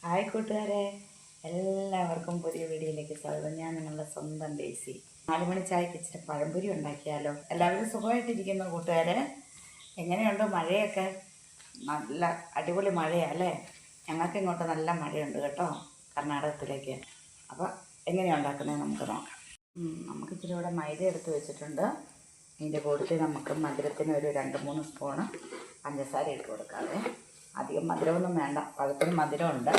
Hi കൂട്ടുകാരെ, എല്ലാവർക്കും പുതിയ വീഡിയോയിലേക്ക് സ്വാഗതം. ഞാൻ നിങ്ങളുടെ സ്വന്തം ഡേസി. 4 മണി ചായക്ക് ഇച്ചിരി പഴംപൊരി ഉണ്ടാക്കിയാലോ? എല്ലാവരും സുഖമായിട്ടിരിക്കുന്നു കൂട്ടുകാരെ. എങ്ങനെയുണ്ട് മഴയൊക്കെ? നല്ല അടിപൊളി മഴയാണ് അല്ലേ? ഞങ്ങൾക്ക് ഇങ്ങോട്ട് നല്ല മഴയുണ്ട് കേട്ടോ, കർണാടകത്തിലേക്ക്. അപ്പോൾ എങ്ങനെയാണ് ഉണ്ടാക്കുന്നത് നമുക്ക് നോക്കാം. നമുക്ക് ഇച്ചിരി ഇവിടെ മൈദ എടുത്ത് വെച്ചിട്ടുണ്ട്. ഇതിൻ്റെ കൂട്ടത്തിൽ നമുക്ക് മധുരത്തിന് ഒരു 2-3 സ്പൂണ് പഞ്ചസാര ഇട്ട് കൊടുക്കാതെ. അധികം മധുരമൊന്നും വേണ്ട, പഴത്തിന് മധുരമുണ്ട്.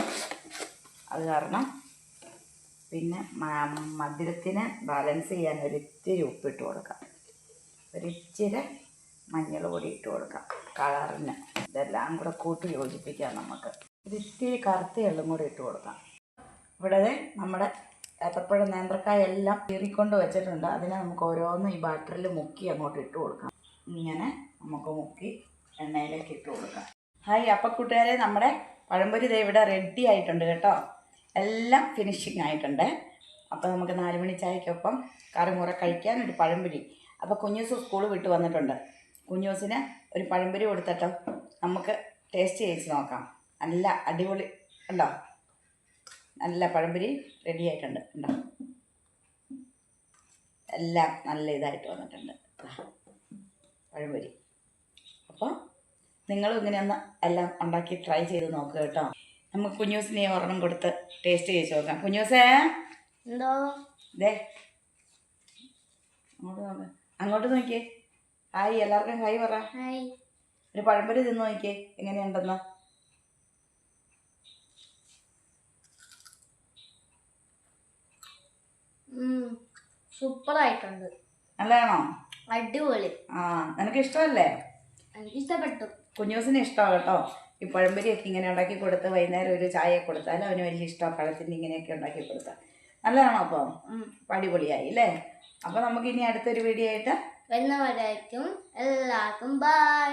അത് കാരണം പിന്നെ മധുരത്തിന് ബാലൻസ് ചെയ്യാൻ ഒരിച്ചിരി ഉപ്പിട്ട് കൊടുക്കാം, ഒരിച്ചിരി മഞ്ഞൾ പൊടി ഇട്ട് കൊടുക്കാം കളറിന്. ഇതെല്ലാം കൂടെ കൂട്ടി യോജിപ്പിക്കാം. നമുക്ക് ഒരിത്തിരി കറുത്ത എള്ളും കൂടെ ഇട്ട് കൊടുക്കാം. ഇവിടെ നമ്മുടെ ഏത്തപ്പഴം നേന്ത്രക്കായ എല്ലാം കീറിക്കൊണ്ട് വെച്ചിട്ടുണ്ട്. അതിനെ നമുക്ക് ഓരോന്നും ഈ ബാറ്ററിൽ മുക്കി അങ്ങോട്ട് ഇട്ട് കൊടുക്കാം. ഇങ്ങനെ നമുക്ക് മുക്കി എണ്ണയിലേക്ക് ഇട്ട് കൊടുക്കാം. ഹായ്, അപ്പം കൂട്ടുകാരെ, നമ്മുടെ പഴംപൊരി ഇവിടെ റെഡി ആയിട്ടുണ്ട് കേട്ടോ. എല്ലാം ഫിനിഷിങ് ആയിട്ടുണ്ട്. അപ്പോൾ നമുക്ക് 4 മണി ചായക്കൊപ്പം കറിമുറ കഴിക്കാൻ ഒരു പഴംപൊരി. അപ്പോൾ കുഞ്ഞൂസ് സ്കൂൾ വിട്ട് വന്നിട്ടുണ്ട്. കുഞ്ഞൂസിന് ഒരു പഴംപൊരി കൊടുത്തിട്ടോ നമുക്ക് ടേസ്റ്റ് ചെയ്ത് നോക്കാം. നല്ല അടിപൊളി ഉണ്ടോ? നല്ല പഴംപൊരി റെഡി ആയിട്ടുണ്ട് ഉണ്ടോ? എല്ലാം നല്ല ഇതായിട്ട് വന്നിട്ടുണ്ട് പഴംപൊരി. അപ്പോൾ നിങ്ങളും ഇങ്ങനെയൊന്ന് എല്ലാം ഉണ്ടാക്കി ട്രൈ ചെയ്ത് നോക്കുക കേട്ടോ. നമുക്ക് കുഞ്ഞൂസിനെ ഒരെണ്ണം കൊടുത്ത് ടേസ്റ്റ് ചെയ്ത് നോക്കാം. കുഞ്ഞൂസേ, എന്തോ ദേ അങ്ങോട്ട് നോക്കിയേ. ഹായ്, എല്ലാവർക്കും ഹായ് പറ. ഒരു പഴംപൊരി തിന്ന് നോക്കിയേ എങ്ങനെയുണ്ടെന്ന്. സൂപ്പറായിട്ടുണ്ട്. നല്ലതാണോ? അടിപൊളി. നിനക്ക് ഇഷ്ടമല്ലേ? എനിക്ക് ഇഷ്ടപ്പെട്ടു. കുഞ്ഞൂസിന് ഇഷ്ടമാണ് കേട്ടോ. ഈ പഴംപൊരിയൊക്കെ ഇങ്ങനെ ഉണ്ടാക്കി കൊടുത്ത് വൈകുന്നേരം ഒരു ചായ കൊടുത്താൽ അവന് വലിയ ഇഷ്ടമാണ്. പഴത്തിൻ്റെ ഇങ്ങനെയൊക്കെ ഉണ്ടാക്കി കൊടുത്താൽ നല്ലതാണോ? അപ്പോൾ അടിപൊളിയായി അല്ലേ? അപ്പോൾ നമുക്കിനി അടുത്തൊരു വീഡിയോ ആയിട്ട് വരുന്നവരേക്കും എല്ലാവർക്കും ബൈ.